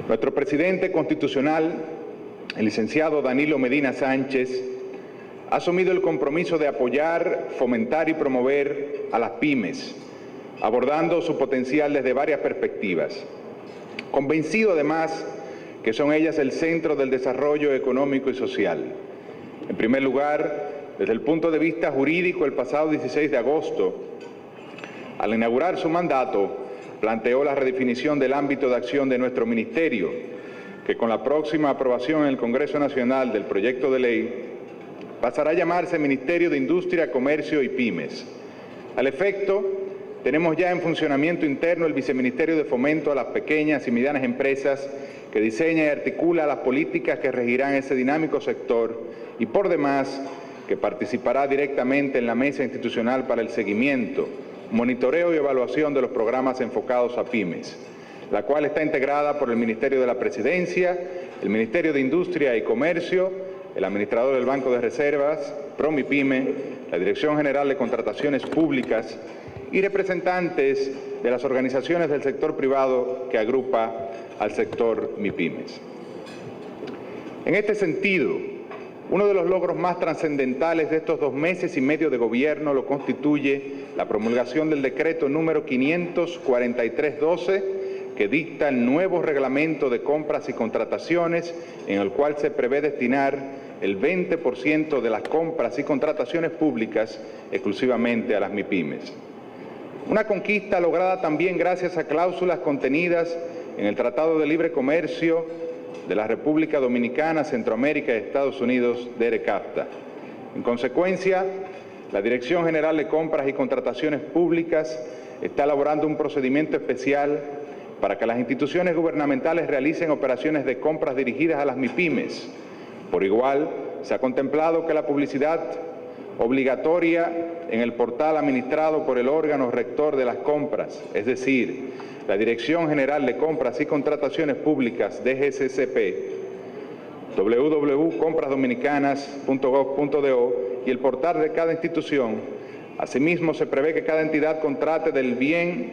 Nuestro presidente constitucional, el licenciado Danilo Medina Sánchez, ha asumido el compromiso de apoyar, fomentar y promover a las pymes, abordando su potencial desde varias perspectivas. Convencido además que son ellas el centro del desarrollo económico y social. En primer lugar, desde el punto de vista jurídico, el pasado 16 de agosto, al inaugurar su mandato, planteó la redefinición del ámbito de acción de nuestro ministerio, que con la próxima aprobación en el Congreso Nacional del proyecto de ley, pasará a llamarse Ministerio de Industria, Comercio y Pymes. Al efecto, tenemos ya en funcionamiento interno el Viceministerio de Fomento a las Pequeñas y Medianas Empresas, que diseña y articula las políticas que regirán ese dinámico sector y, por demás, que participará directamente en la mesa institucional para el seguimiento, monitoreo y evaluación de los programas enfocados a pymes, la cual está integrada por el Ministerio de la Presidencia, el Ministerio de Industria y Comercio, el administrador del Banco de Reservas, PROMIPYME, la Dirección General de Contrataciones Públicas y representantes de las organizaciones del sector privado que agrupa al sector MIPYMES. En este sentido, uno de los logros más trascendentales de estos 2 meses y medio de gobierno lo constituye la promulgación del decreto número 543/12, que dicta el nuevo reglamento de compras y contrataciones, en el cual se prevé destinar el 20% de las compras y contrataciones públicas exclusivamente a las MIPYMES. Una conquista lograda también gracias a cláusulas contenidas en el Tratado de Libre Comercio de la República Dominicana, Centroamérica y Estados Unidos, DERECAFTA. En consecuencia, la Dirección General de Compras y Contrataciones Públicas está elaborando un procedimiento especial para que las instituciones gubernamentales realicen operaciones de compras dirigidas a las MIPYMES. Por igual, se ha contemplado que la publicidad obligatoria en el portal administrado por el órgano rector de las compras, es decir, la Dirección General de Compras y Contrataciones Públicas, DGCCP, www.comprasdominicanas.gov.do y el portal de cada institución. Asimismo, se prevé que cada entidad contrate del bien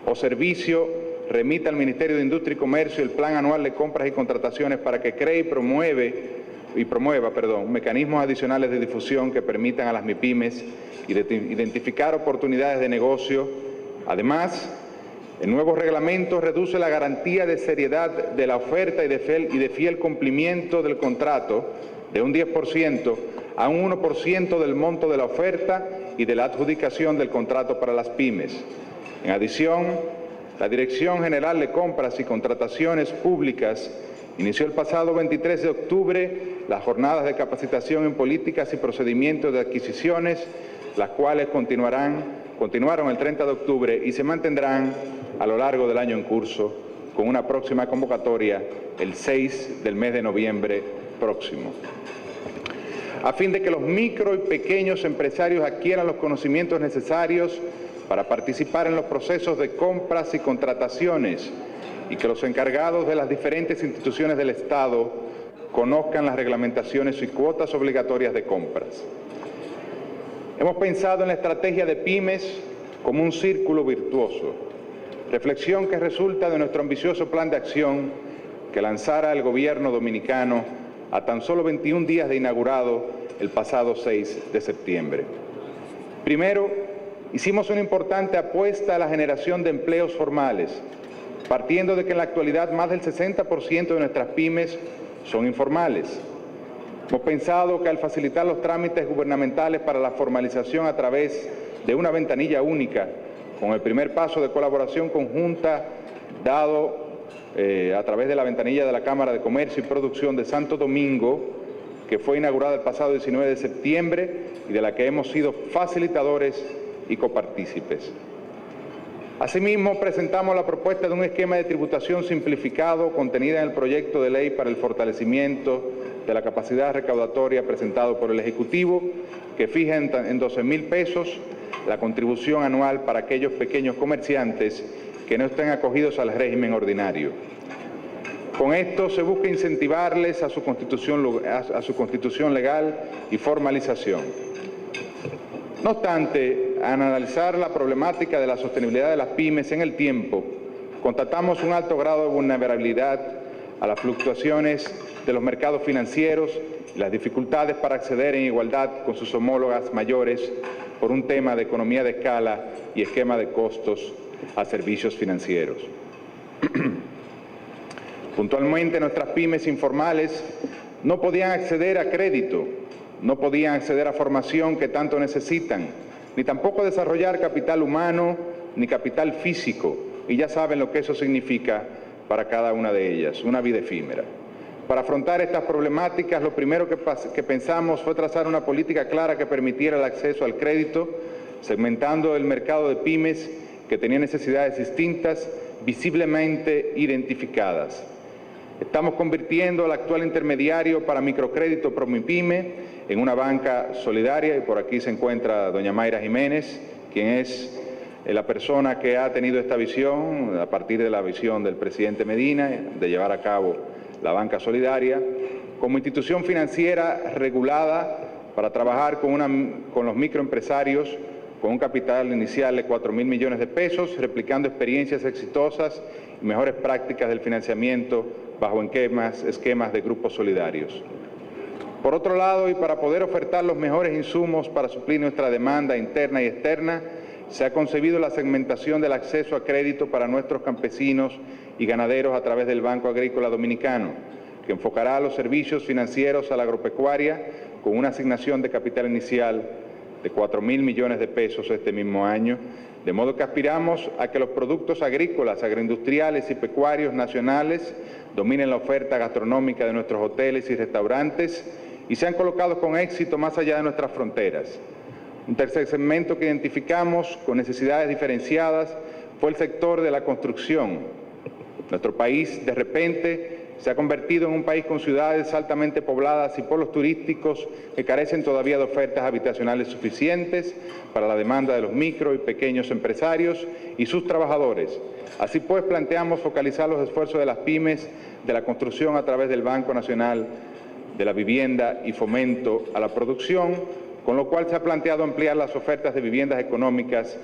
o servicio remita al Ministerio de Industria y Comercio el Plan Anual de Compras y Contrataciones para que cree y promueva mecanismos adicionales de difusión que permitan a las MIPYMES identificar oportunidades de negocio. Además, el nuevo reglamento reduce la garantía de seriedad de la oferta y de fiel cumplimiento del contrato de un 10% a un 1% del monto de la oferta y de la adjudicación del contrato para las pymes. En adición, la Dirección General de Compras y Contrataciones Públicas inició el pasado 23 de octubre las jornadas de capacitación en políticas y procedimientos de adquisiciones, las cuales continuaron el 30 de octubre y se mantendrán a lo largo del año en curso, con una próxima convocatoria el 6 del mes de noviembre próximo. A fin de que los micro y pequeños empresarios adquieran los conocimientos necesarios para participar en los procesos de compras y contrataciones y que los encargados de las diferentes instituciones del Estado conozcan las reglamentaciones y cuotas obligatorias de compras. Hemos pensado en la estrategia de pymes como un círculo virtuoso, reflexión que resulta de nuestro ambicioso plan de acción que lanzara el gobierno dominicano a tan solo 21 días de inaugurado el pasado 6 de septiembre. Primero, hicimos una importante apuesta a la generación de empleos formales, partiendo de que en la actualidad más del 60% de nuestras pymes son informales. Hemos pensado que al facilitar los trámites gubernamentales para la formalización a través de una ventanilla única, con el primer paso de colaboración conjunta dado a través de la ventanilla de la Cámara de Comercio y Producción de Santo Domingo, que fue inaugurada el pasado 19 de septiembre y de la que hemos sido facilitadores y copartícipes. Asimismo, presentamos la propuesta de un esquema de tributación simplificado contenida en el proyecto de ley para el fortalecimiento de la capacidad recaudatoria presentado por el Ejecutivo, que fija en 12.000 pesos la contribución anual para aquellos pequeños comerciantes que no estén acogidos al régimen ordinario. Con esto se busca incentivarles a su constitución legal y formalización. No obstante, al analizar la problemática de la sostenibilidad de las pymes en el tiempo, Constatamos un alto grado de vulnerabilidad a las fluctuaciones de los mercados financieros y las dificultades para acceder en igualdad con sus homólogas mayores por un tema de economía de escala y esquema de costos a servicios financieros. Puntualmente, nuestras pymes informales no podían acceder a crédito, no podían acceder a formación que tanto necesitan, ni tampoco desarrollar capital humano ni capital físico, y ya saben lo que eso significa para cada una de ellas, una vida efímera. Para afrontar estas problemáticas, lo primero que pensamos fue trazar una política clara que permitiera el acceso al crédito, segmentando el mercado de pymes que tenía necesidades distintas, visiblemente identificadas. Estamos convirtiendo al actual intermediario para microcrédito Promipyme en una banca solidaria, y por aquí se encuentra doña Mayra Jiménez, quien es la persona que ha tenido esta visión, a partir de la visión del presidente Medina, de llevar a cabo la banca solidaria, como institución financiera regulada para trabajar con los microempresarios con un capital inicial de 4.000 millones de pesos, replicando experiencias exitosas y mejores prácticas del financiamiento bajo esquemas de grupos solidarios. Por otro lado, y para poder ofertar los mejores insumos para suplir nuestra demanda interna y externa, se ha concebido la segmentación del acceso a crédito para nuestros campesinos y ganaderos a través del Banco Agrícola Dominicano, que enfocará los servicios financieros a la agropecuaria con una asignación de capital inicial de 4.000 millones de pesos este mismo año, de modo que aspiramos a que los productos agrícolas, agroindustriales y pecuarios nacionales dominen la oferta gastronómica de nuestros hoteles y restaurantes y sean colocados con éxito más allá de nuestras fronteras. Un tercer segmento que identificamos con necesidades diferenciadas fue el sector de la construcción. Nuestro país, de repente, se ha convertido en un país con ciudades altamente pobladas y polos turísticos que carecen todavía de ofertas habitacionales suficientes para la demanda de los micro y pequeños empresarios y sus trabajadores. Así pues, planteamos focalizar los esfuerzos de las pymes de la construcción a través del Banco Nacional de la Vivienda y Fomento a la Producción, con lo cual se ha planteado ampliar las ofertas de viviendas económicas,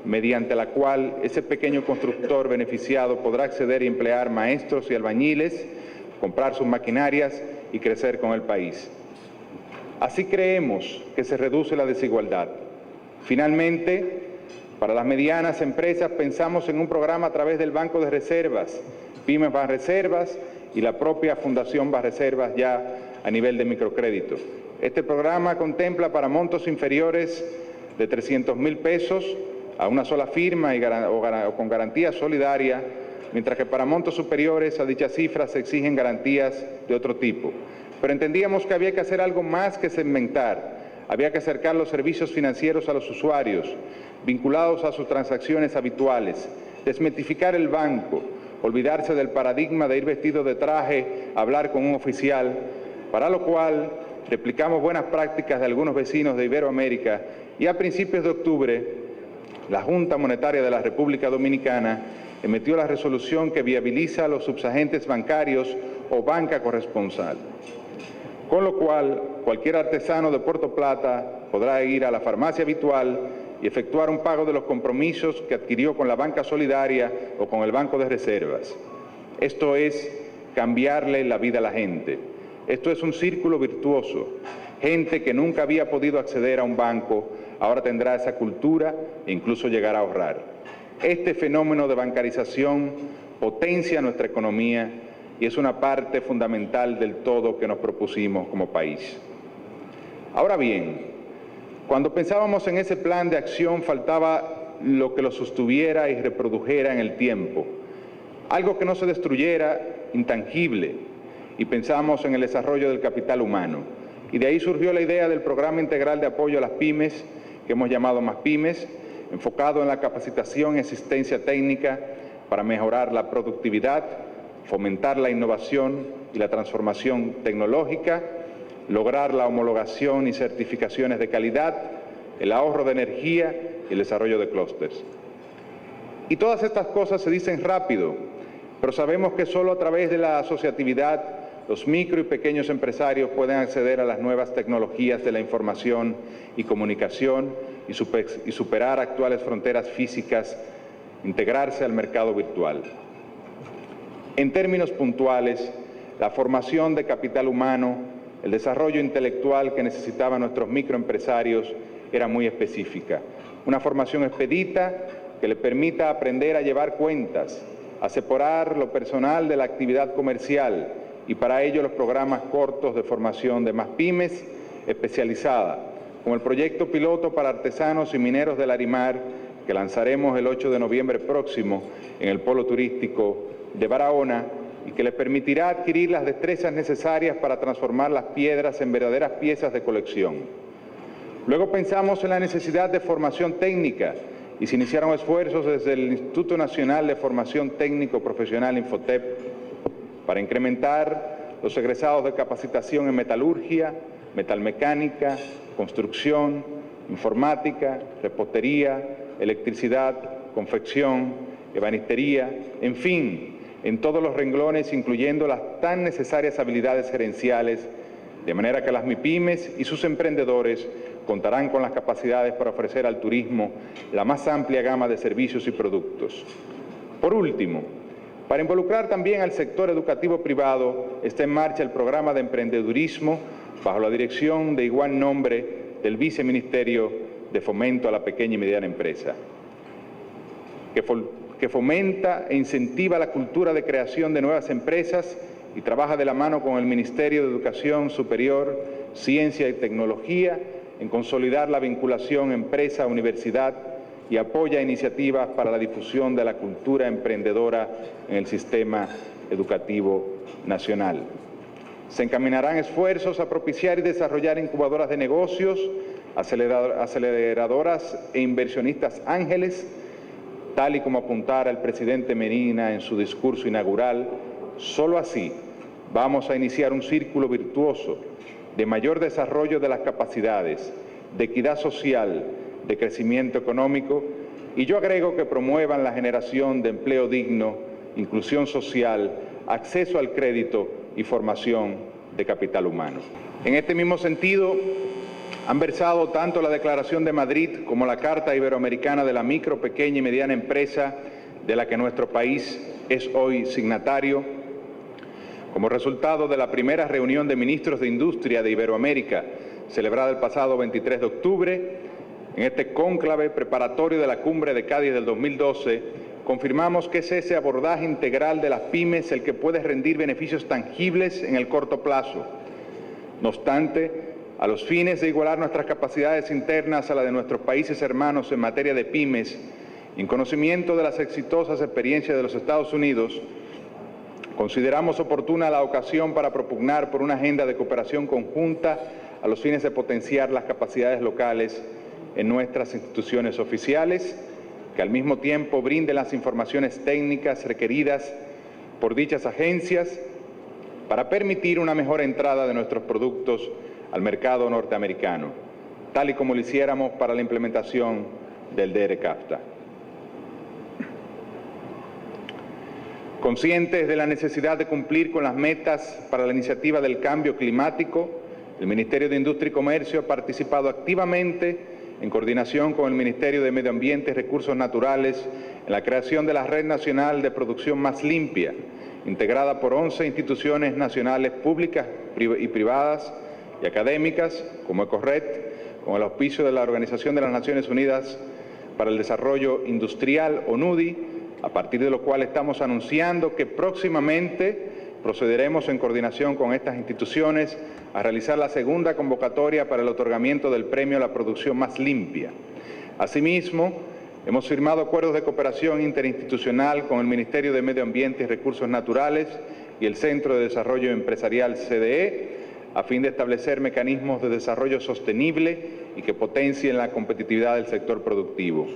mediante la cual ese pequeño constructor beneficiado podrá acceder y emplear maestros y albañiles, comprar sus maquinarias y crecer con el país. Así creemos que se reduce la desigualdad. Finalmente, para las medianas empresas pensamos en un programa a través del Banco de Reservas, Pymes Banreservas y la propia Fundación Banreservas ya a nivel de microcrédito. Este programa contempla para montos inferiores de 300.000 pesos a una sola firma o con garantía solidaria, mientras que para montos superiores a dichas cifras se exigen garantías de otro tipo. Pero entendíamos que había que hacer algo más que segmentar, había que acercar los servicios financieros a los usuarios, vinculados a sus transacciones habituales, desmitificar el banco, olvidarse del paradigma de ir vestido de traje a hablar con un oficial, para lo cual replicamos buenas prácticas de algunos vecinos de Iberoamérica y a principios de octubre la Junta Monetaria de la República Dominicana emitió la resolución que viabiliza a los subagentes bancarios o banca corresponsal, con lo cual cualquier artesano de Puerto Plata podrá ir a la farmacia habitual y efectuar un pago de los compromisos que adquirió con la banca solidaria o con el Banco de Reservas. Esto es cambiarle la vida a la gente. Esto es un círculo virtuoso. Gente que nunca había podido acceder a un banco, ahora tendrá esa cultura e incluso llegará a ahorrar. Este fenómeno de bancarización potencia nuestra economía y es una parte fundamental del todo que nos propusimos como país. Ahora bien, cuando pensábamos en ese plan de acción faltaba lo que lo sostuviera y reprodujera en el tiempo, algo que no se destruyera, intangible, y pensamos en el desarrollo del capital humano. Y de ahí surgió la idea del Programa Integral de Apoyo a las Pymes, que hemos llamado Más Pymes, enfocado en la capacitación y asistencia técnica para mejorar la productividad, fomentar la innovación y la transformación tecnológica, lograr la homologación y certificaciones de calidad, el ahorro de energía y el desarrollo de clústeres. Y todas estas cosas se dicen rápido, pero sabemos que solo a través de la asociatividad los micro y pequeños empresarios pueden acceder a las nuevas tecnologías de la información y comunicación y superar actuales fronteras físicas, integrarse al mercado virtual. En términos puntuales, la formación de capital humano, el desarrollo intelectual que necesitaban nuestros microempresarios era muy específica. Una formación expedita que le permita aprender a llevar cuentas, a separar lo personal de la actividad comercial y para ello los programas cortos de formación de MASPYMES especializada, como el proyecto piloto para artesanos y mineros del Larimar que lanzaremos el 8 de noviembre próximo en el Polo Turístico de Barahona y que les permitirá adquirir las destrezas necesarias para transformar las piedras en verdaderas piezas de colección. Luego pensamos en la necesidad de formación técnica y se iniciaron esfuerzos desde el Instituto Nacional de Formación Técnico Profesional Infotep para incrementar los egresados de capacitación en metalurgia, metalmecánica, construcción, informática, repostería, electricidad, confección, ebanistería, en fin, en todos los renglones, incluyendo las tan necesarias habilidades gerenciales, de manera que las MIPYMES y sus emprendedores contarán con las capacidades para ofrecer al turismo la más amplia gama de servicios y productos. Por último, para involucrar también al sector educativo privado, está en marcha el programa de emprendedurismo bajo la dirección de igual nombre del Viceministerio de Fomento a la Pequeña y Mediana Empresa, que fomenta e incentiva la cultura de creación de nuevas empresas y trabaja de la mano con el Ministerio de Educación Superior, Ciencia y Tecnología en consolidar la vinculación empresa-universidad y apoya iniciativas para la difusión de la cultura emprendedora en el sistema educativo nacional. Se encaminarán esfuerzos a propiciar y desarrollar incubadoras de negocios, aceleradoras e inversionistas ángeles, tal y como apuntara el presidente Medina en su discurso inaugural. Solo así vamos a iniciar un círculo virtuoso de mayor desarrollo de las capacidades, de equidad social, de crecimiento económico, y yo agrego que promuevan la generación de empleo digno, inclusión social, acceso al crédito y formación de capital humano. En este mismo sentido, han versado tanto la Declaración de Madrid como la Carta Iberoamericana de la Micro, Pequeña y Mediana Empresa, de la que nuestro país es hoy signatario, como resultado de la primera reunión de ministros de Industria de Iberoamérica, celebrada el pasado 23 de octubre, en este cónclave preparatorio de la Cumbre de Cádiz del 2012, confirmamos que es ese abordaje integral de las pymes el que puede rendir beneficios tangibles en el corto plazo. No obstante, a los fines de igualar nuestras capacidades internas a las de nuestros países hermanos en materia de pymes, en conocimiento de las exitosas experiencias de los Estados Unidos, consideramos oportuna la ocasión para propugnar por una agenda de cooperación conjunta a los fines de potenciar las capacidades locales en nuestras instituciones oficiales, que al mismo tiempo brinden las informaciones técnicas requeridas por dichas agencias para permitir una mejor entrada de nuestros productos al mercado norteamericano, tal y como lo hiciéramos para la implementación del DR-CAFTA. Conscientes de la necesidad de cumplir con las metas para la iniciativa del cambio climático, el Ministerio de Industria y Comercio ha participado activamente en coordinación con el Ministerio de Medio Ambiente y Recursos Naturales en la creación de la Red Nacional de Producción Más Limpia, integrada por 11 instituciones nacionales públicas y privadas y académicas, como EcoRed, con el auspicio de la Organización de las Naciones Unidas para el Desarrollo Industrial, ONUDI, a partir de lo cual estamos anunciando que próximamente procederemos en coordinación con estas instituciones a realizar la segunda convocatoria para el otorgamiento del Premio a la Producción Más Limpia. Asimismo, hemos firmado acuerdos de cooperación interinstitucional con el Ministerio de Medio Ambiente y Recursos Naturales y el Centro de Desarrollo Empresarial CDE, a fin de establecer mecanismos de desarrollo sostenible y que potencien la competitividad del sector productivo.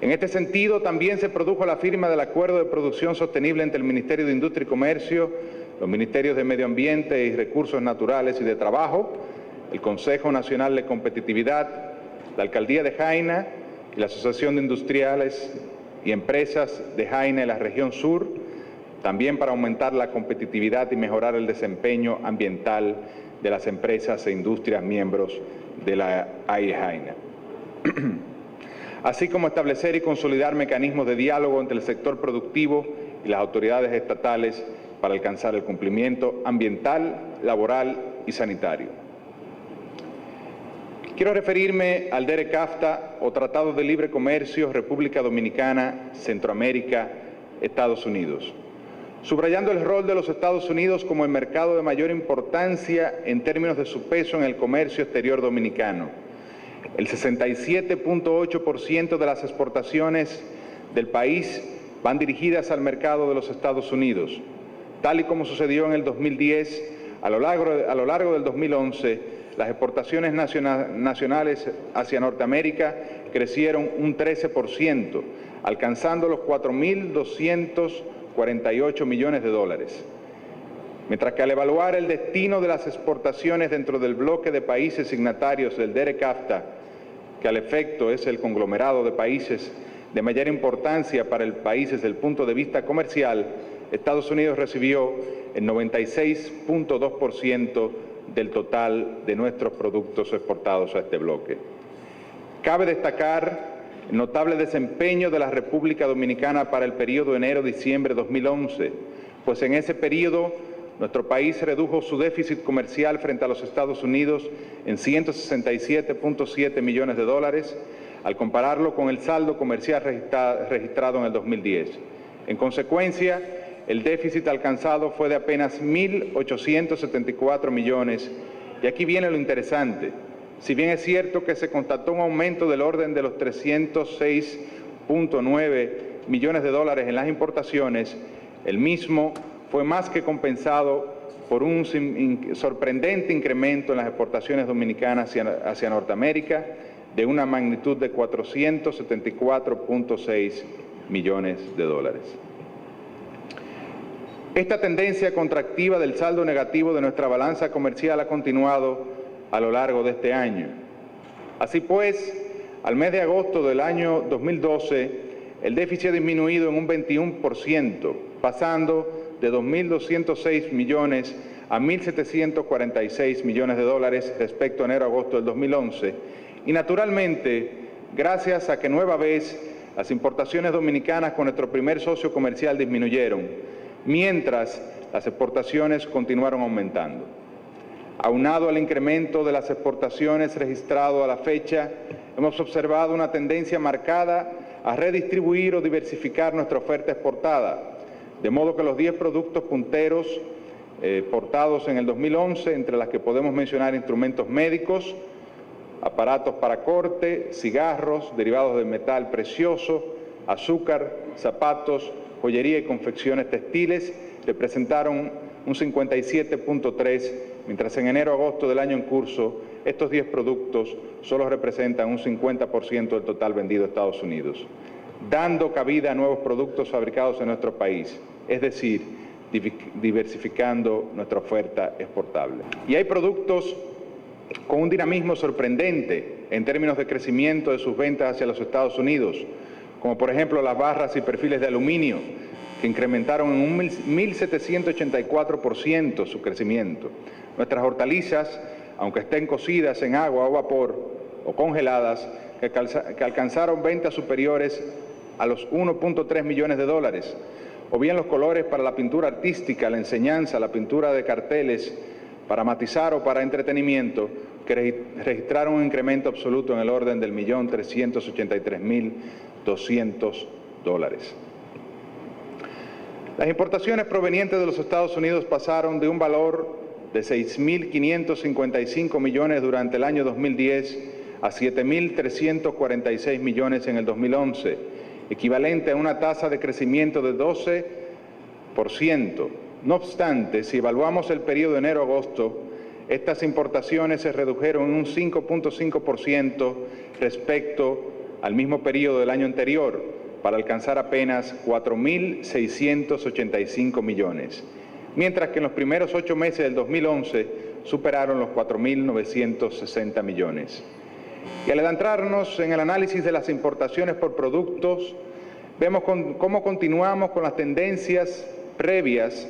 En este sentido, también se produjo la firma del Acuerdo de Producción Sostenible entre el Ministerio de Industria y Comercio, los Ministerios de Medio Ambiente y Recursos Naturales y de Trabajo, el Consejo Nacional de Competitividad, la Alcaldía de Jaina y la Asociación de Industriales y Empresas de Jaina y la Región Sur, también para aumentar la competitividad y mejorar el desempeño ambiental de las empresas e industrias miembros de la AIE Jaina. Así como establecer y consolidar mecanismos de diálogo entre el sector productivo y las autoridades estatales para alcanzar el cumplimiento ambiental, laboral y sanitario. Quiero referirme al DERE-CAFTA o Tratado de Libre Comercio República Dominicana, Centroamérica, Estados Unidos, subrayando el rol de los Estados Unidos como el mercado de mayor importancia en términos de su peso en el comercio exterior dominicano. El 67.8% de las exportaciones del país van dirigidas al mercado de los Estados Unidos. Tal y como sucedió en el 2010, a lo largo del 2011, las exportaciones nacionales hacia Norteamérica crecieron un 13%, alcanzando los 4.248 millones de dólares. Mientras que al evaluar el destino de las exportaciones dentro del bloque de países signatarios del DERE-CAFTA, que al efecto es el conglomerado de países de mayor importancia para el país desde el punto de vista comercial, Estados Unidos recibió el 96.2% del total de nuestros productos exportados a este bloque. Cabe destacar el notable desempeño de la República Dominicana para el periodo enero-diciembre de 2011, pues en ese periodo nuestro país redujo su déficit comercial frente a los Estados Unidos en 167.7 millones de dólares, al compararlo con el saldo comercial registrado en el 2010. En consecuencia, el déficit alcanzado fue de apenas 1.874 millones, y aquí viene lo interesante. Si bien es cierto que se constató un aumento del orden de los 306.9 millones de dólares en las importaciones, el mismo fue más que compensado por un sorprendente incremento en las exportaciones dominicanas hacia Norteamérica de una magnitud de 474.6 millones de dólares. Esta tendencia contractiva del saldo negativo de nuestra balanza comercial ha continuado a lo largo de este año. Así pues, al mes de agosto del año 2012, el déficit ha disminuido en un 21%, pasando de 2.206 millones a 1.746 millones de dólares respecto a enero-agosto del 2011. Y naturalmente, gracias a que nueva vez las importaciones dominicanas con nuestro primer socio comercial disminuyeron, mientras las exportaciones continuaron aumentando. Aunado al incremento de las exportaciones registrado a la fecha, hemos observado una tendencia marcada a redistribuir o diversificar nuestra oferta exportada, de modo que los 10 productos punteros exportados en el 2011, entre las que podemos mencionar instrumentos médicos, aparatos para corte, cigarros, derivados de metal precioso, azúcar, zapatos, joyería y confecciones textiles, representaron un 57.3%, mientras en enero-agosto del año en curso, estos 10 productos solo representan un 50% del total vendido a Estados Unidos, dando cabida a nuevos productos fabricados en nuestro país, es decir, diversificando nuestra oferta exportable. Y hay productos con un dinamismo sorprendente en términos de crecimiento de sus ventas hacia los Estados Unidos, como por ejemplo las barras y perfiles de aluminio, que incrementaron en un 1.784% su crecimiento. Nuestras hortalizas, aunque estén cocidas en agua o vapor o congeladas, que alcanzaron ventas superiores a los 1.3 millones de dólares, o bien los colores para la pintura artística, la enseñanza, la pintura de carteles, para matizar o para entretenimiento, que registraron un incremento absoluto en el orden del 1.383.200 dólares. Las importaciones provenientes de los Estados Unidos pasaron de un valor de 6.555 millones durante el año 2010 a 7.346 millones en el 2011, equivalente a una tasa de crecimiento de 12%. No obstante, si evaluamos el periodo de enero-agosto, estas importaciones se redujeron en un 5.5% respecto al mismo periodo del año anterior, para alcanzar apenas 4.685 millones, mientras que en los primeros 8 meses del 2011 superaron los 4.960 millones. Y al adentrarnos en el análisis de las importaciones por productos, vemos cómo continuamos con las tendencias previas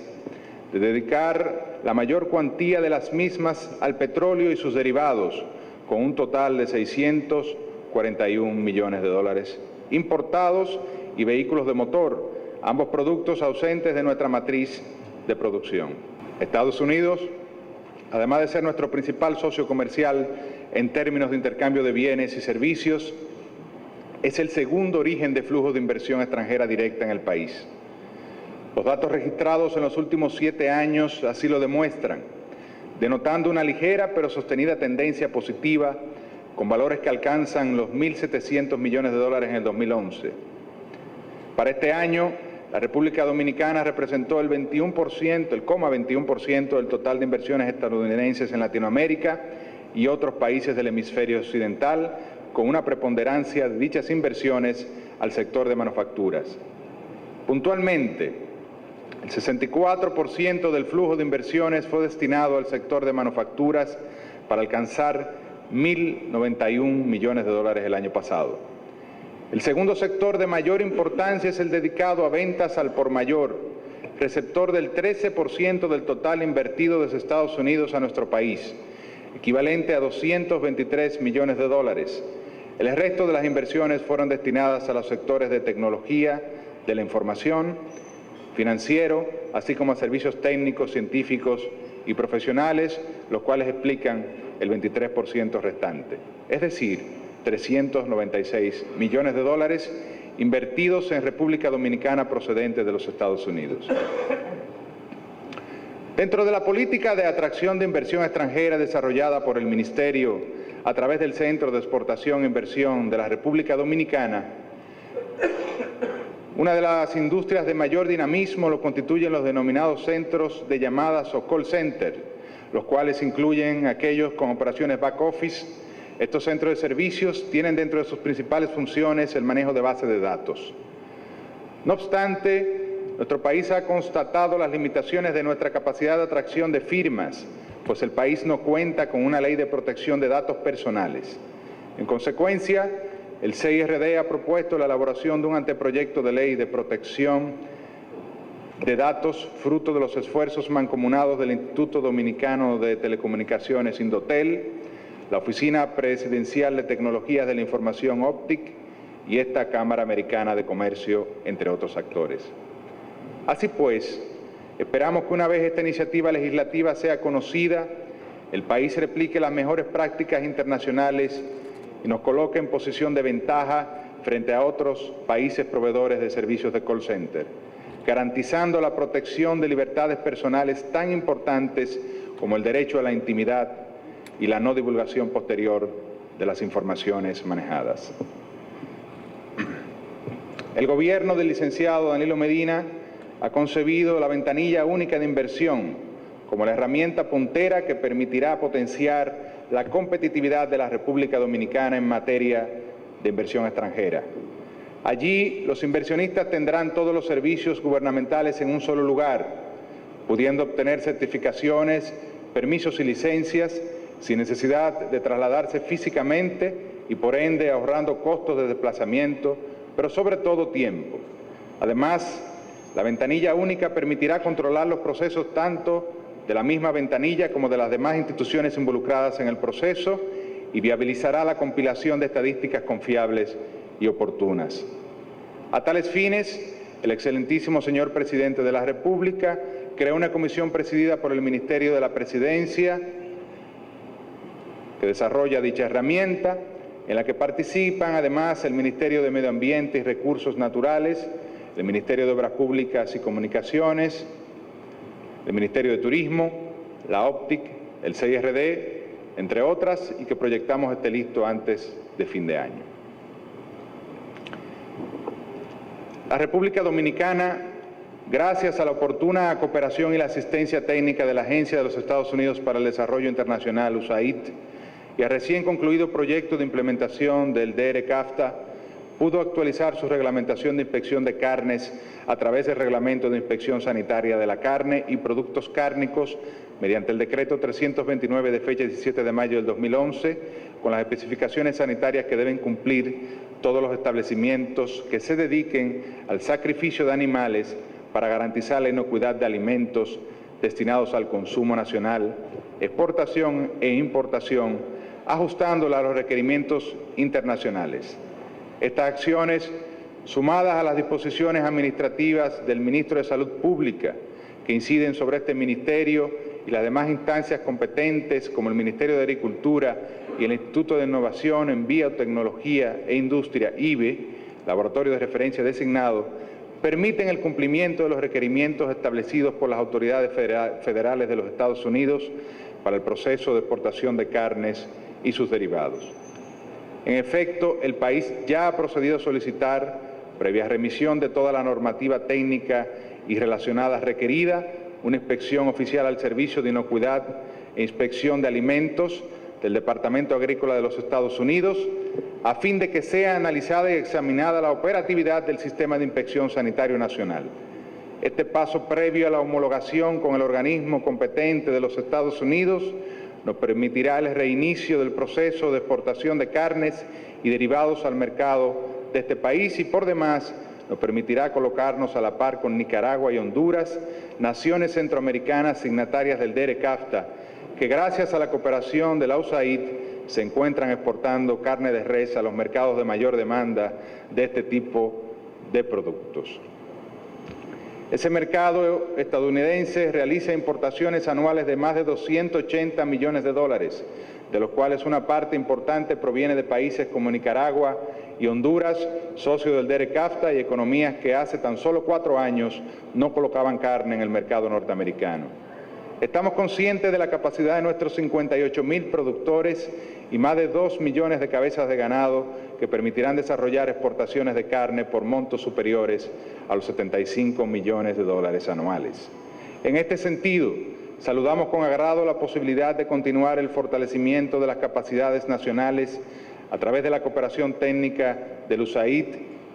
de dedicar la mayor cuantía de las mismas al petróleo y sus derivados, con un total de 641 millones de dólares importados, y vehículos de motor, ambos productos ausentes de nuestra matriz de producción. Estados Unidos, además de ser nuestro principal socio comercial en términos de intercambio de bienes y servicios, es el segundo origen de flujo de inversión extranjera directa en el país. Los datos registrados en los últimos 7 años así lo demuestran, denotando una ligera pero sostenida tendencia positiva con valores que alcanzan los 1.700 millones de dólares en el 2011. Para este año, la República Dominicana representó el 21% del total de inversiones estadounidenses en Latinoamérica y otros países del hemisferio occidental, con una preponderancia de dichas inversiones al sector de manufacturas. Puntualmente, el 64% del flujo de inversiones fue destinado al sector de manufacturas para alcanzar 1.091 millones de dólares el año pasado. El segundo sector de mayor importancia es el dedicado a ventas al por mayor, receptor del 13% del total invertido desde Estados Unidos a nuestro país, equivalente a 223 millones de dólares. El resto de las inversiones fueron destinadas a los sectores de tecnología, de la información, financiero, así como a servicios técnicos, científicos y profesionales, los cuales explican el 23% restante. Es decir, 396 millones de dólares invertidos en República Dominicana procedentes de los Estados Unidos. Dentro de la política de atracción de inversión extranjera desarrollada por el Ministerio a través del Centro de Exportación e Inversión de la República Dominicana, una de las industrias de mayor dinamismo lo constituyen los denominados centros de llamadas o call center, los cuales incluyen aquellos con operaciones back office. Estos centros de servicios tienen dentro de sus principales funciones el manejo de bases de datos. No obstante, nuestro país ha constatado las limitaciones de nuestra capacidad de atracción de firmas, pues el país no cuenta con una ley de protección de datos personales. En consecuencia, el CIRD ha propuesto la elaboración de un anteproyecto de ley de protección de datos fruto de los esfuerzos mancomunados del Instituto Dominicano de Telecomunicaciones, Indotel, la Oficina Presidencial de Tecnologías de la Información OPTIC y esta Cámara Americana de Comercio, entre otros actores. Así pues, esperamos que una vez esta iniciativa legislativa sea conocida, el país replique las mejores prácticas internacionales y nos coloque en posición de ventaja frente a otros países proveedores de servicios de call center, garantizando la protección de libertades personales tan importantes como el derecho a la intimidad y la no divulgación posterior de las informaciones manejadas. El gobierno del licenciado Danilo Medina ha concebido la ventanilla única de inversión como la herramienta puntera que permitirá potenciar la competitividad de la República Dominicana en materia de inversión extranjera. Allí, los inversionistas tendrán todos los servicios gubernamentales en un solo lugar, pudiendo obtener certificaciones, permisos y licencias sin necesidad de trasladarse físicamente y, por ende, ahorrando costos de desplazamiento, pero sobre todo tiempo. Además, la ventanilla única permitirá controlar los procesos tanto de la misma ventanilla como de las demás instituciones involucradas en el proceso y viabilizará la compilación de estadísticas confiables y oportunas. A tales fines, el excelentísimo señor Presidente de la República creó una comisión presidida por el Ministerio de la Presidencia que desarrolla dicha herramienta, en la que participan además el Ministerio de Medio Ambiente y Recursos Naturales, el Ministerio de Obras Públicas y Comunicaciones, el Ministerio de Turismo, la OPTIC, el CIRD, entre otras, y que proyectamos esté listo antes de fin de año. La República Dominicana, gracias a la oportuna cooperación y la asistencia técnica de la Agencia de los Estados Unidos para el Desarrollo Internacional, USAID, y al recién concluido proyecto de implementación del DR-CAFTA, pudo actualizar su reglamentación de inspección de carnes a través del Reglamento de Inspección Sanitaria de la Carne y Productos Cárnicos mediante el Decreto 329 de fecha 17 de mayo del 2011, con las especificaciones sanitarias que deben cumplir todos los establecimientos que se dediquen al sacrificio de animales para garantizar la inocuidad de alimentos destinados al consumo nacional, exportación e importación, ajustándola a los requerimientos internacionales. Estas acciones sumadas a las disposiciones administrativas del Ministro de Salud Pública que inciden sobre este ministerio y las demás instancias competentes como el Ministerio de Agricultura y el Instituto de Innovación en Biotecnología e Industria, IBE, laboratorio de referencia designado, permiten el cumplimiento de los requerimientos establecidos por las autoridades federales de los Estados Unidos para el proceso de exportación de carnes y sus derivados. En efecto, el país ya ha procedido a solicitar, previa remisión de toda la normativa técnica y relacionada requerida, una inspección oficial al Servicio de Inocuidad e Inspección de Alimentos del Departamento Agrícola de los Estados Unidos, a fin de que sea analizada y examinada la operatividad del Sistema de Inspección Sanitario Nacional. Este paso previo a la homologación con el organismo competente de los Estados Unidos nos permitirá el reinicio del proceso de exportación de carnes y derivados al mercado de este país y, por demás, nos permitirá colocarnos a la par con Nicaragua y Honduras, naciones centroamericanas signatarias del DERE-CAFTA, que gracias a la cooperación de la USAID se encuentran exportando carne de res a los mercados de mayor demanda de este tipo de productos. Ese mercado estadounidense realiza importaciones anuales de más de 280 millones de dólares, de los cuales una parte importante proviene de países como Nicaragua y Honduras, socios del DERE-CAFTA y economías que hace tan solo 4 años no colocaban carne en el mercado norteamericano. Estamos conscientes de la capacidad de nuestros 58.000 productores y más de 2 millones de cabezas de ganado que permitirán desarrollar exportaciones de carne por montos superiores a los 75 millones de dólares anuales. En este sentido, saludamos con agrado la posibilidad de continuar el fortalecimiento de las capacidades nacionales a través de la cooperación técnica del USAID,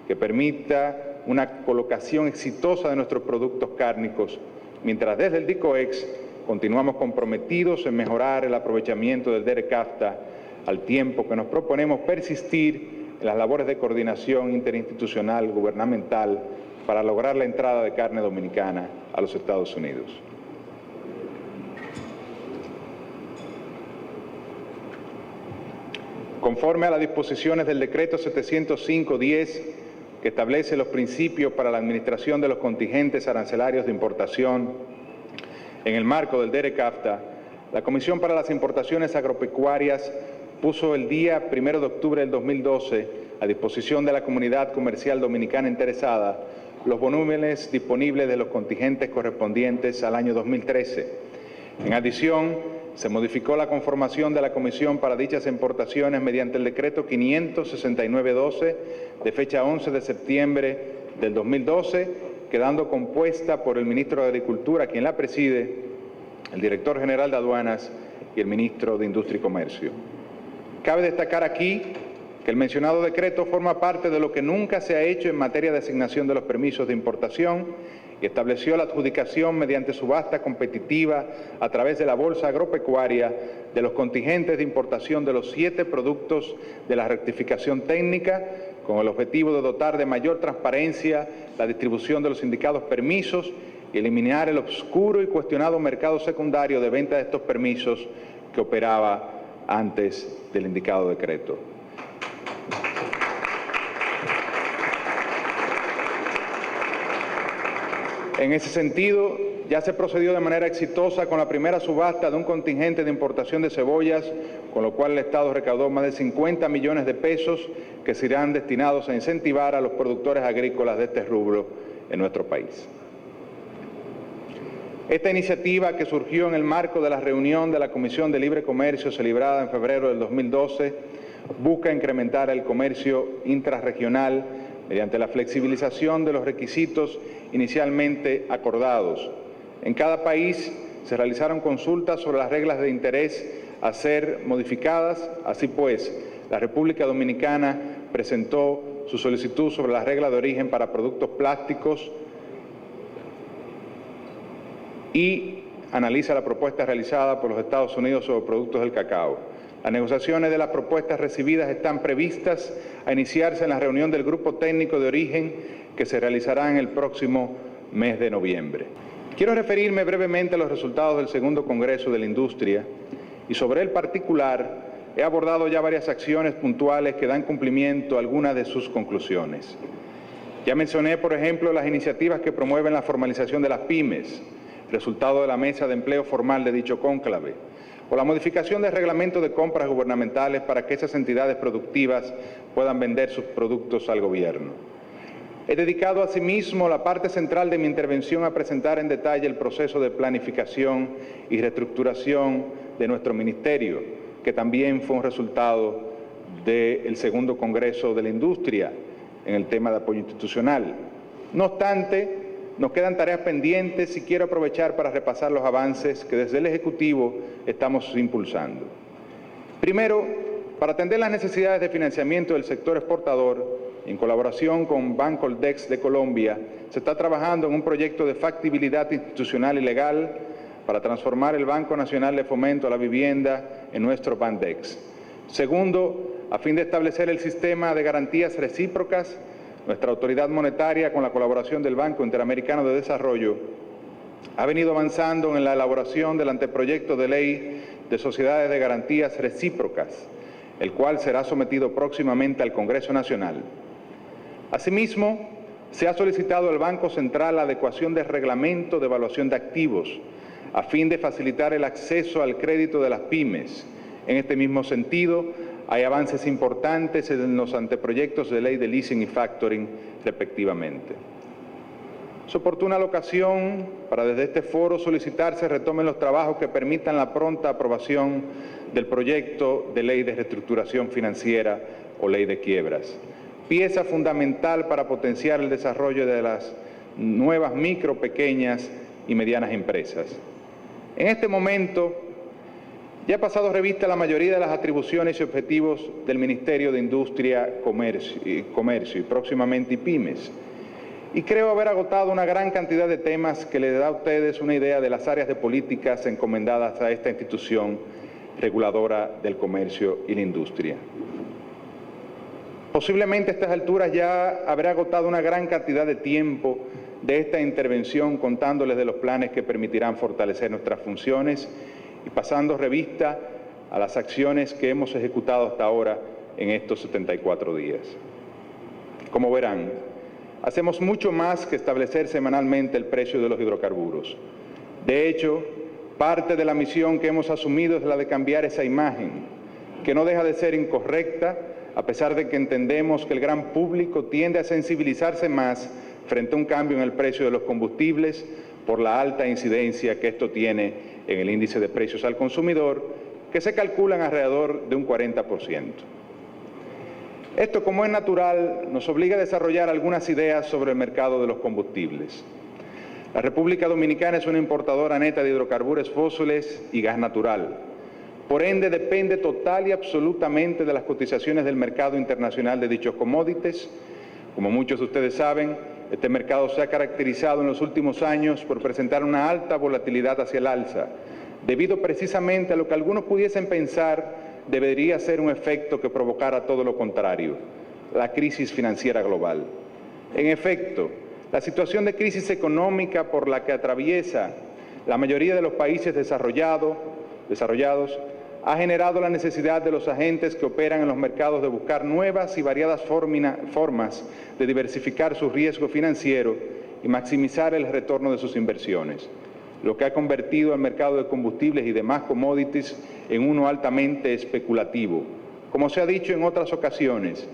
que permita una colocación exitosa de nuestros productos cárnicos, mientras desde el DICOEX continuamos comprometidos en mejorar el aprovechamiento del DERE-CAFTA al tiempo que nos proponemos persistir en las labores de coordinación interinstitucional gubernamental para lograr la entrada de carne dominicana a los Estados Unidos. Conforme a las disposiciones del Decreto 705-10, que establece los principios para la administración de los contingentes arancelarios de importación en el marco del DERE-CAFTA, la Comisión para las Importaciones Agropecuarias puso el día 1 de octubre del 2012 a disposición de la comunidad comercial dominicana interesada los volúmenes disponibles de los contingentes correspondientes al año 2013. En adición, se modificó la conformación de la Comisión para dichas importaciones mediante el Decreto 569-12 de fecha 11 de septiembre del 2012, quedando compuesta por el Ministro de Agricultura, quien la preside, el Director General de Aduanas y el Ministro de Industria y Comercio. Cabe destacar aquí que el mencionado decreto forma parte de lo que nunca se ha hecho en materia de asignación de los permisos de importación y estableció la adjudicación mediante subasta competitiva a través de la Bolsa Agropecuaria de los contingentes de importación de los 7 productos de la rectificación técnica, con el objetivo de dotar de mayor transparencia la distribución de los indicados permisos y eliminar el obscuro y cuestionado mercado secundario de venta de estos permisos que operaba antes del indicado decreto. En ese sentido, ya se procedió de manera exitosa con la primera subasta de un contingente de importación de cebollas, con lo cual el Estado recaudó más de 50 millones de pesos que serán destinados a incentivar a los productores agrícolas de este rubro en nuestro país. Esta iniciativa, que surgió en el marco de la reunión de la Comisión de Libre Comercio celebrada en febrero del 2012, busca incrementar el comercio intrarregional mediante la flexibilización de los requisitos inicialmente acordados. En cada país se realizaron consultas sobre las reglas de interés a ser modificadas. Así pues, la República Dominicana presentó su solicitud sobre las reglas de origen para productos plásticos y analiza la propuesta realizada por los Estados Unidos sobre productos del cacao. Las negociaciones de las propuestas recibidas están previstas a iniciarse en la reunión del Grupo Técnico de Origen que se realizará en el próximo mes de noviembre. Quiero referirme brevemente a los resultados del segundo Congreso de la Industria y sobre el particular he abordado ya varias acciones puntuales que dan cumplimiento a algunas de sus conclusiones. Ya mencioné, por ejemplo, las iniciativas que promueven la formalización de las pymes, resultado de la mesa de empleo formal de dicho cónclave, o la modificación del reglamento de compras gubernamentales para que esas entidades productivas puedan vender sus productos al gobierno. He dedicado asimismo la parte central de mi intervención a presentar en detalle el proceso de planificación y reestructuración de nuestro ministerio, que también fue un resultado del segundo Congreso de la Industria en el tema de apoyo institucional. No obstante, nos quedan tareas pendientes y quiero aprovechar para repasar los avances que desde el Ejecutivo estamos impulsando. Primero, para atender las necesidades de financiamiento del sector exportador, en colaboración con Bancoldex de Colombia, se está trabajando en un proyecto de factibilidad institucional y legal para transformar el Banco Nacional de Fomento a la Vivienda en nuestro Bandex. Segundo, a fin de establecer el sistema de garantías recíprocas, nuestra autoridad monetaria, con la colaboración del Banco Interamericano de Desarrollo, ha venido avanzando en la elaboración del anteproyecto de ley de sociedades de garantías recíprocas, el cual será sometido próximamente al Congreso Nacional. Asimismo, se ha solicitado al Banco Central la adecuación del reglamento de evaluación de activos, a fin de facilitar el acceso al crédito de las pymes. En este mismo sentido, hay avances importantes en los anteproyectos de ley de leasing y factoring, respectivamente. Es oportuna la ocasión para desde este foro solicitar se retomen los trabajos que permitan la pronta aprobación del proyecto de ley de reestructuración financiera o ley de quiebras, pieza fundamental para potenciar el desarrollo de las nuevas micro, pequeñas y medianas empresas. En este momento, ya he pasado revista a la mayoría de las atribuciones y objetivos del Ministerio de Industria, Comercio y próximamente IPYMES. Y creo haber agotado una gran cantidad de temas que les da a ustedes una idea de las áreas de políticas encomendadas a esta institución reguladora del comercio y la industria. Posiblemente a estas alturas ya habré agotado una gran cantidad de tiempo de esta intervención contándoles de los planes que permitirán fortalecer nuestras funciones y pasando revista a las acciones que hemos ejecutado hasta ahora en estos 74 días. Como verán, hacemos mucho más que establecer semanalmente el precio de los hidrocarburos. De hecho, parte de la misión que hemos asumido es la de cambiar esa imagen, que no deja de ser incorrecta, a pesar de que entendemos que el gran público tiende a sensibilizarse más frente a un cambio en el precio de los combustibles por la alta incidencia que esto tiene en el índice de precios al consumidor, que se calculan alrededor de un 40%. Esto, como es natural, nos obliga a desarrollar algunas ideas sobre el mercado de los combustibles. La República Dominicana es una importadora neta de hidrocarburos fósiles y gas natural. Por ende, depende total y absolutamente de las cotizaciones del mercado internacional de dichos commodities. Como muchos de ustedes saben, este mercado se ha caracterizado en los últimos años por presentar una alta volatilidad hacia el alza, debido precisamente a lo que algunos pudiesen pensar debería ser un efecto que provocara todo lo contrario, la crisis financiera global. En efecto, la situación de crisis económica por la que atraviesa la mayoría de los países desarrollados ha generado la necesidad de los agentes que operan en los mercados de buscar nuevas y variadas formas de diversificar su riesgo financiero y maximizar el retorno de sus inversiones, lo que ha convertido al mercado de combustibles y demás commodities en uno altamente especulativo. Como se ha dicho en otras ocasiones,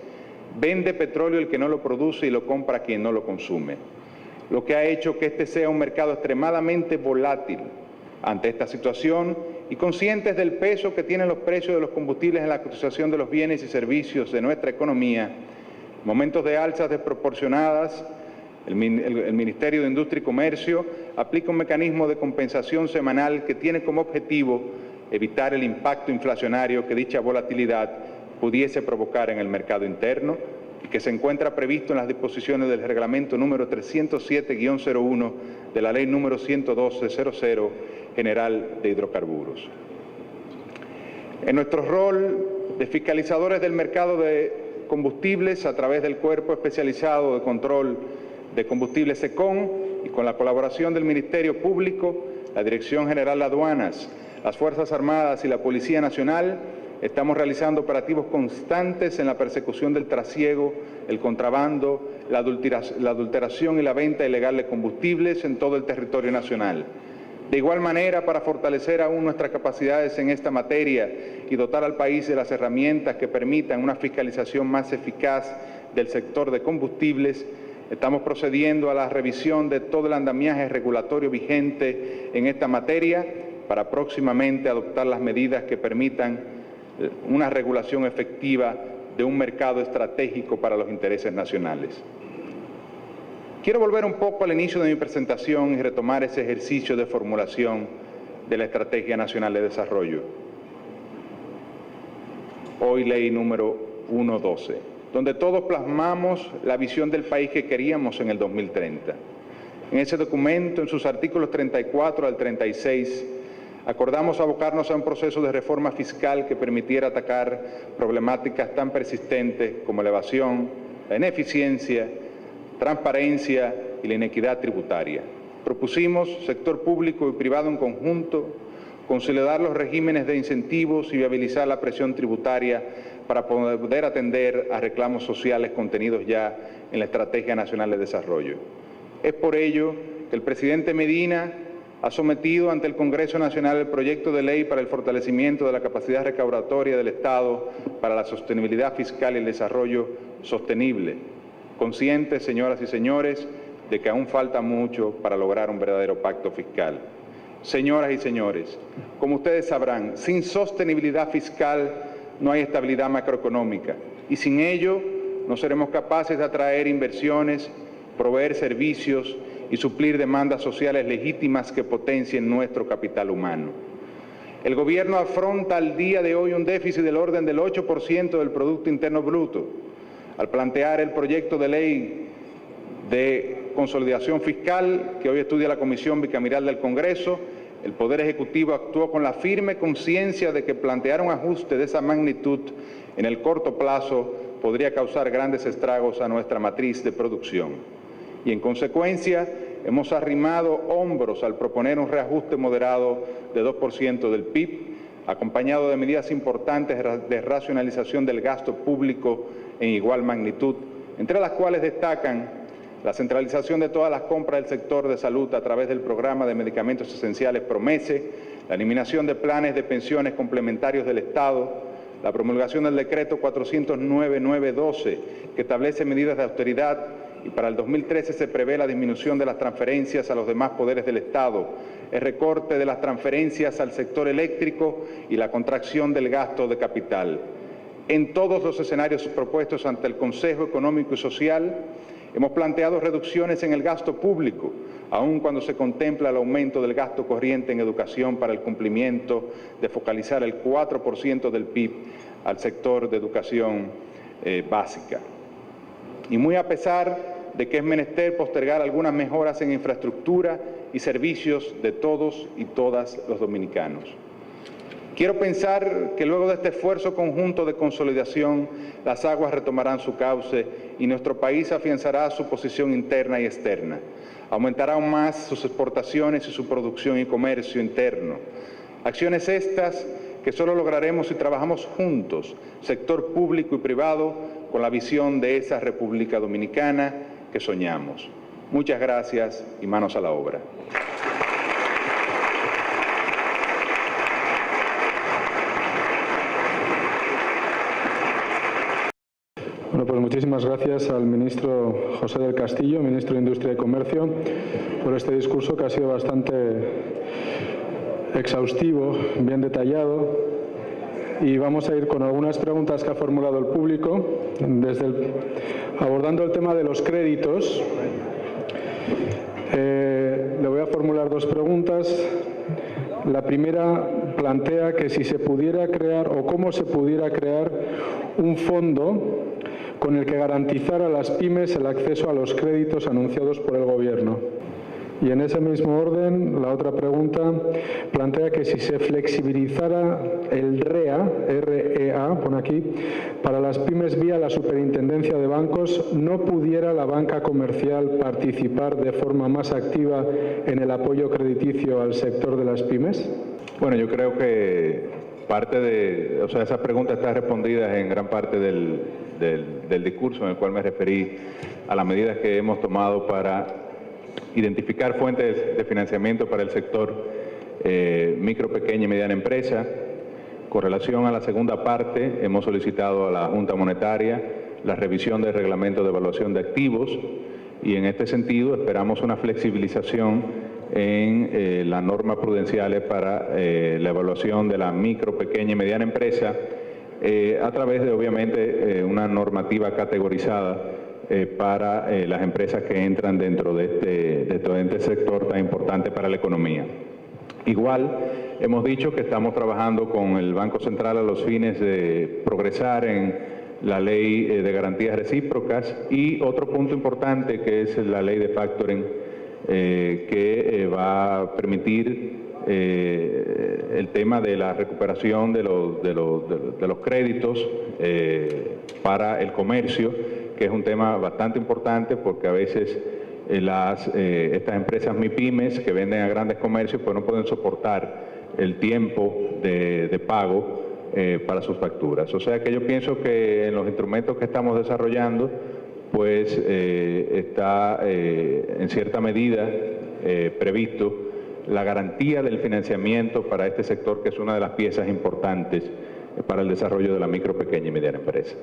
vende petróleo el que no lo produce y lo compra quien no lo consume, lo que ha hecho que este sea un mercado extremadamente volátil. Ante esta situación y conscientes del peso que tienen los precios de los combustibles en la cotización de los bienes y servicios de nuestra economía, en momentos de alzas desproporcionadas, el Ministerio de Industria y Comercio aplica un mecanismo de compensación semanal que tiene como objetivo evitar el impacto inflacionario que dicha volatilidad pudiese provocar en el mercado interno y que se encuentra previsto en las disposiciones del reglamento número 307-01 de la ley número 112-00 general de hidrocarburos. En nuestro rol de fiscalizadores del mercado de combustibles a través del Cuerpo Especializado de Control de Combustibles SECON y con la colaboración del Ministerio Público, la Dirección General de Aduanas, las Fuerzas Armadas y la Policía Nacional, estamos realizando operativos constantes en la persecución del trasiego, el contrabando, la adulteración y la venta ilegal de combustibles en todo el territorio nacional. De igual manera, para fortalecer aún nuestras capacidades en esta materia y dotar al país de las herramientas que permitan una fiscalización más eficaz del sector de combustibles, estamos procediendo a la revisión de todo el andamiaje regulatorio vigente en esta materia para próximamente adoptar las medidas que permitan una regulación efectiva de un mercado estratégico para los intereses nacionales. Quiero volver un poco al inicio de mi presentación y retomar ese ejercicio de formulación de la Estrategia Nacional de Desarrollo, hoy ley número 112, donde todos plasmamos la visión del país que queríamos en el 2030. En ese documento, en sus artículos 34 al 36, acordamos abocarnos a un proceso de reforma fiscal que permitiera atacar problemáticas tan persistentes como la evasión, la ineficiencia, transparencia y la inequidad tributaria. Propusimos, sector público y privado en conjunto, consolidar los regímenes de incentivos y viabilizar la presión tributaria para poder atender a reclamos sociales contenidos ya en la Estrategia Nacional de Desarrollo. Es por ello que el presidente Medina ha sometido ante el Congreso Nacional el proyecto de ley para el fortalecimiento de la capacidad recaudatoria del Estado para la sostenibilidad fiscal y el desarrollo sostenible. Conscientes, señoras y señores, de que aún falta mucho para lograr un verdadero pacto fiscal. Señoras y señores, como ustedes sabrán, sin sostenibilidad fiscal no hay estabilidad macroeconómica y sin ello no seremos capaces de atraer inversiones, proveer servicios y suplir demandas sociales legítimas que potencien nuestro capital humano. El Gobierno afronta al día de hoy un déficit del orden del 8% del Producto Interno Bruto. Al plantear el proyecto de ley de consolidación fiscal que hoy estudia la Comisión Bicameral del Congreso, el Poder Ejecutivo actuó con la firme conciencia de que plantear un ajuste de esa magnitud en el corto plazo podría causar grandes estragos a nuestra matriz de producción. Y en consecuencia, hemos arrimado hombros al proponer un reajuste moderado de 2% del PIB, acompañado de medidas importantes de racionalización del gasto público en igual magnitud, entre las cuales destacan la centralización de todas las compras del sector de salud a través del programa de medicamentos esenciales PROMESE, la eliminación de planes de pensiones complementarios del Estado, la promulgación del decreto 409-912, que establece medidas de austeridad, y para el 2013 se prevé la disminución de las transferencias a los demás poderes del Estado, el recorte de las transferencias al sector eléctrico y la contracción del gasto de capital. En todos los escenarios propuestos ante el Consejo Económico y Social, hemos planteado reducciones en el gasto público, aun cuando se contempla el aumento del gasto corriente en educación para el cumplimiento de focalizar el 4% del PIB al sector de educación básica. Y muy a pesar de que es menester postergar algunas mejoras en infraestructura y servicios de todos y todas los dominicanos. Quiero pensar que luego de este esfuerzo conjunto de consolidación, las aguas retomarán su cauce y nuestro país afianzará su posición interna y externa. Aumentará aún más sus exportaciones y su producción y comercio interno. Acciones estas que solo lograremos si trabajamos juntos, sector público y privado, con la visión de esa República Dominicana que soñamos. Muchas gracias y manos a la obra. Bueno, pues muchísimas gracias al ministro José del Castillo, ministro de Industria y Comercio, por este discurso que ha sido bastante exhaustivo, bien detallado. Y vamos a ir con algunas preguntas que ha formulado el público, abordando el tema de los créditos. Le voy a formular dos preguntas. La primera plantea que si se pudiera crear o cómo se pudiera crear un fondo con el que garantizara a las pymes el acceso a los créditos anunciados por el Gobierno. Y en ese mismo orden, la otra pregunta plantea que si se flexibilizara el REA, pone aquí, para las pymes vía la Superintendencia de Bancos, ¿no pudiera la banca comercial participar de forma más activa en el apoyo crediticio al sector de las pymes? Bueno, yo creo que Esa pregunta está respondida en gran parte del discurso en el cual me referí a las medidas que hemos tomado para identificar fuentes de financiamiento para el sector micro, pequeña y mediana empresa. Con relación a la segunda parte, hemos solicitado a la Junta Monetaria la revisión del reglamento de evaluación de activos y en este sentido esperamos una flexibilización en las normas prudenciales para la evaluación de la micro, pequeña y mediana empresa a través de, obviamente, una normativa categorizada para las empresas que entran dentro de este sector tan importante para la economía. Igual, hemos dicho que estamos trabajando con el Banco Central a los fines de progresar en la ley de garantías recíprocas y otro punto importante que es la ley de factoring que va a permitir el tema de la recuperación de los créditos para el comercio, que es un tema bastante importante porque a veces estas empresas MIPYMES que venden a grandes comercios pues no pueden soportar el tiempo de pago para sus facturas. O sea que yo pienso que en los instrumentos que estamos desarrollando pues está en cierta medida previsto la garantía del financiamiento para este sector, que es una de las piezas importantes para el desarrollo de la micro, pequeña y mediana empresa.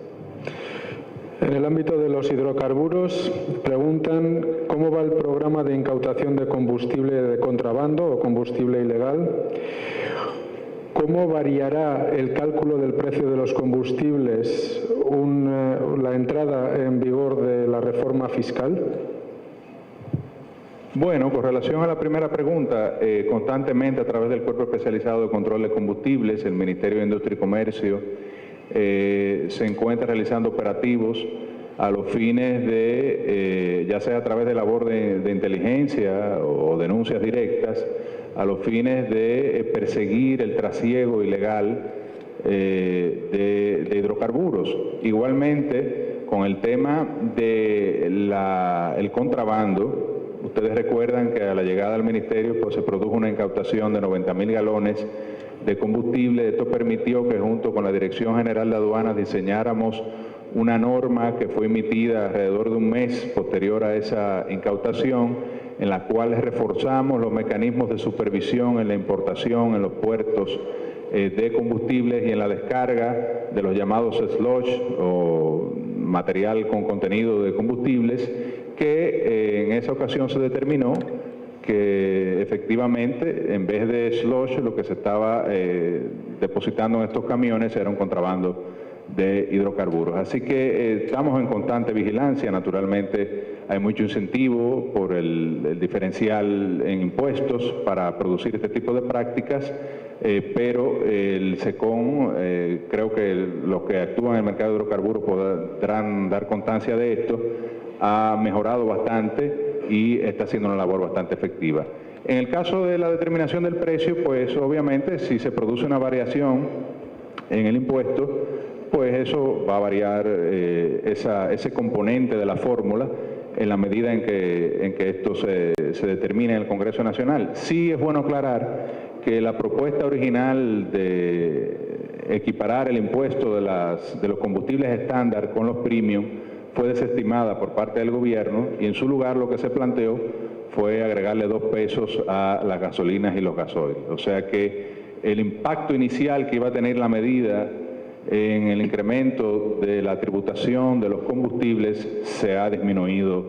En el ámbito de los hidrocarburos, preguntan cómo va el programa de incautación de combustible de contrabando o combustible ilegal. ¿Cómo variará el cálculo del precio de los combustibles la entrada en vigor de la reforma fiscal? Bueno, con relación a la primera pregunta, constantemente a través del Cuerpo Especializado de Control de Combustibles, el Ministerio de Industria y Comercio se encuentra realizando operativos a los fines de, ya sea a través de labor de inteligencia o denuncias directas, a los fines de perseguir el trasiego ilegal de hidrocarburos. Igualmente, con el tema del contrabando, ustedes recuerdan que a la llegada al Ministerio pues, se produjo una incautación de 90.000 galones de combustible. Esto permitió que junto con la Dirección General de Aduanas diseñáramos una norma que fue emitida alrededor de un mes posterior a esa incautación, en la cual reforzamos los mecanismos de supervisión en la importación en los puertos de combustibles y en la descarga de los llamados sludge o material con contenido de combustibles, que en esa ocasión se determinó que efectivamente en vez de sludge lo que se estaba depositando en estos camiones era un contrabando de hidrocarburos. Así que estamos en constante vigilancia. Naturalmente hay mucho incentivo por el diferencial en impuestos para producir este tipo de prácticas, pero el SECON, creo que los que actúan en el mercado de hidrocarburos podrán dar constancia de esto, ha mejorado bastante y está haciendo una labor bastante efectiva. En el caso de la determinación del precio, pues obviamente si se produce una variación en el impuesto, pues eso va a variar ese componente de la fórmula en la medida en que esto se determine en el Congreso Nacional. Sí es bueno aclarar que la propuesta original de equiparar el impuesto de los combustibles estándar con los premium fue desestimada por parte del gobierno y en su lugar lo que se planteó fue agregarle 2 pesos a las gasolinas y los gasoil. O sea que el impacto inicial que iba a tener la medida en el incremento de la tributación de los combustibles se ha disminuido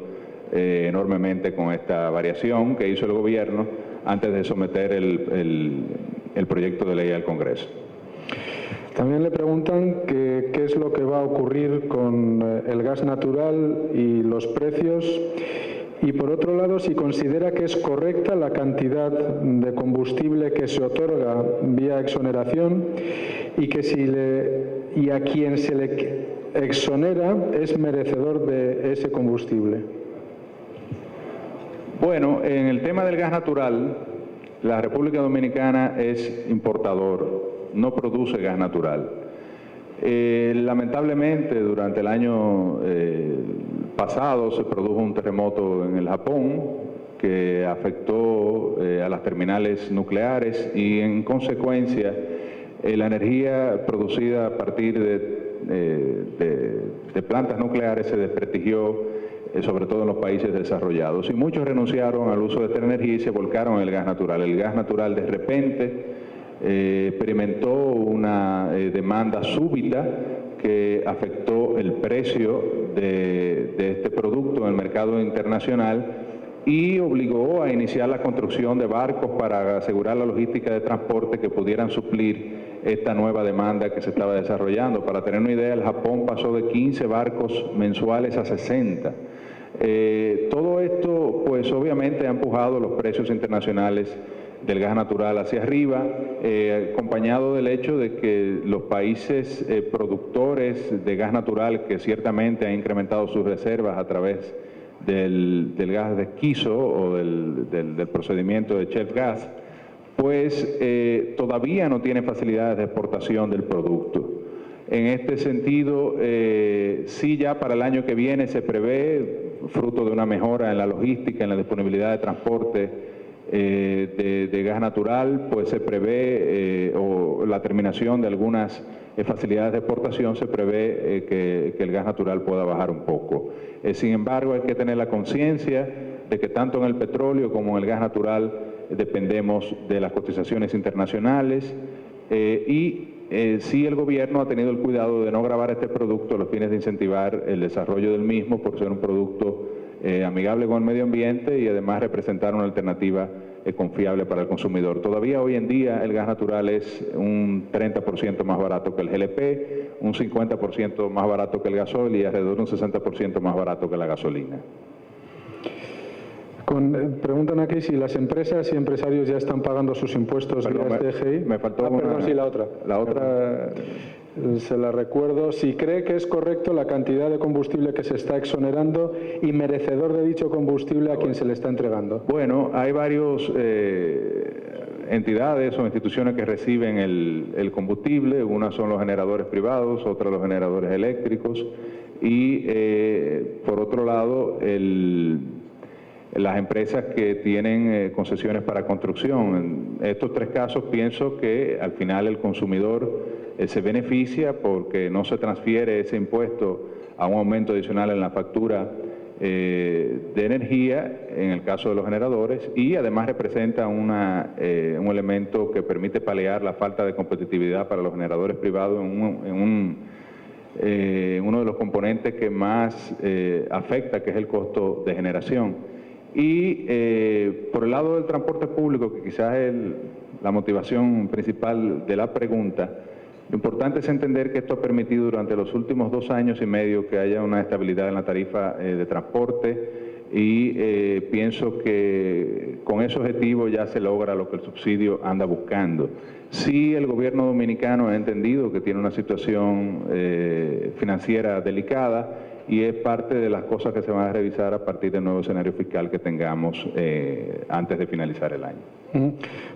enormemente con esta variación que hizo el gobierno antes de someter el proyecto de ley al Congreso. También le preguntan qué es lo que va a ocurrir con el gas natural y los precios y, por otro lado, si considera que es correcta la cantidad de combustible que se otorga vía exoneración y que a quien se le exonera es merecedor de ese combustible. Bueno, en el tema del gas natural, la República Dominicana es importador, no produce gas natural. Lamentablemente, durante el año pasado se produjo un terremoto en el Japón que afectó a las terminales nucleares y en consecuencia la energía producida a partir de plantas nucleares se desprestigió, sobre todo en los países desarrollados. Y muchos renunciaron al uso de esta energía y se volcaron en el gas natural. El gas natural de repente experimentó una demanda súbita que afectó el precio de este producto en el mercado internacional y obligó a iniciar la construcción de barcos para asegurar la logística de transporte que pudieran suplir esta nueva demanda que se estaba desarrollando. Para tener una idea, el Japón pasó de 15 barcos mensuales a 60. Todo esto, pues obviamente ha empujado los precios internacionales del gas natural hacia arriba, acompañado del hecho de que los países productores de gas natural, que ciertamente han incrementado sus reservas a través del gas de esquizo o del procedimiento de shale gas, pues todavía no tienen facilidades de exportación del producto. En este sentido, sí, ya para el año que viene se prevé, fruto de una mejora en la logística, en la disponibilidad de transporte de gas natural, pues se prevé, o la terminación de algunas facilidades de exportación, se prevé que el gas natural pueda bajar un poco. Sin embargo, hay que tener la conciencia de que tanto en el petróleo como en el gas natural dependemos de las cotizaciones internacionales sí, el gobierno ha tenido el cuidado de no gravar este producto a los fines de incentivar el desarrollo del mismo por ser un producto amigable con el medio ambiente y además representar una alternativa confiable para el consumidor. Todavía hoy en día el gas natural es un 30% más barato que el GLP, un 50% más barato que el gasoil y alrededor de un 60% más barato que la gasolina. Preguntan aquí si las empresas y empresarios ya están pagando sus impuestos vía DGI. Me faltó perdón, sí, la otra. La otra... Se la recuerdo. Si cree que es correcto la cantidad de combustible que se está exonerando y merecedor de dicho combustible a quien se le está entregando. Bueno, hay varios entidades o instituciones que reciben el combustible. Unas son los generadores privados, otras los generadores eléctricos y, por otro lado, las empresas que tienen concesiones para construcción. En estos tres casos pienso que al final el consumidor se beneficia porque no se transfiere ese impuesto a un aumento adicional en la factura de energía, en el caso de los generadores, y además representa un elemento que permite paliar la falta de competitividad para los generadores privados en uno de los componentes que más afecta, que es el costo de generación. Y por el lado del transporte público, que quizás es la motivación principal de la pregunta, lo importante es entender que esto ha permitido durante los últimos 2 años y medio que haya una estabilidad en la tarifa de transporte y pienso que con ese objetivo ya se logra lo que el subsidio anda buscando. Sí, el gobierno dominicano ha entendido que tiene una situación financiera delicada y es parte de las cosas que se van a revisar a partir del nuevo escenario fiscal que tengamos antes de finalizar el año.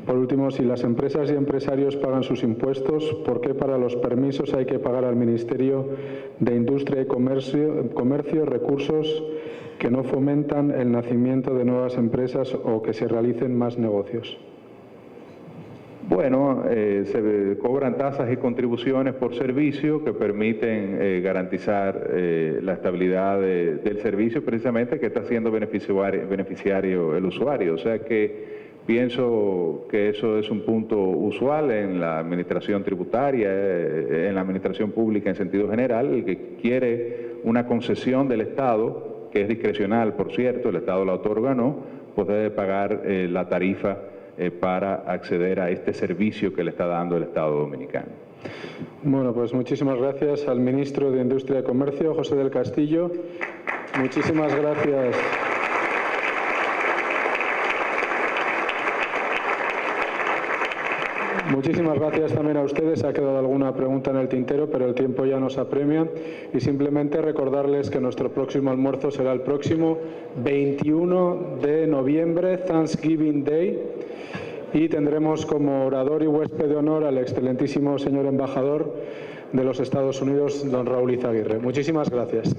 Por último, si las empresas y empresarios pagan sus impuestos, ¿por qué para los permisos hay que pagar al Ministerio de Industria y Comercio recursos que no fomentan el nacimiento de nuevas empresas o que se realicen más negocios? Bueno, se cobran tasas y contribuciones por servicio que permiten garantizar la estabilidad del servicio precisamente que está siendo beneficiario el usuario. O sea que pienso que eso es un punto usual en la administración tributaria, en la administración pública en sentido general. El que quiere una concesión del Estado, que es discrecional, por cierto, el Estado la otorga o no, pues debe pagar la tarifa para acceder a este servicio que le está dando el Estado Dominicano. Bueno, pues muchísimas gracias al ministro de Industria y Comercio, José del Castillo. Muchísimas gracias. Muchísimas gracias también a ustedes. Ha quedado alguna pregunta en el tintero, pero el tiempo ya nos apremia. Y simplemente recordarles que nuestro próximo almuerzo será el próximo 21 de noviembre, Thanksgiving Day. Y tendremos como orador y huésped de honor al excelentísimo señor embajador de los Estados Unidos, don Raúl Izaguirre. Muchísimas gracias.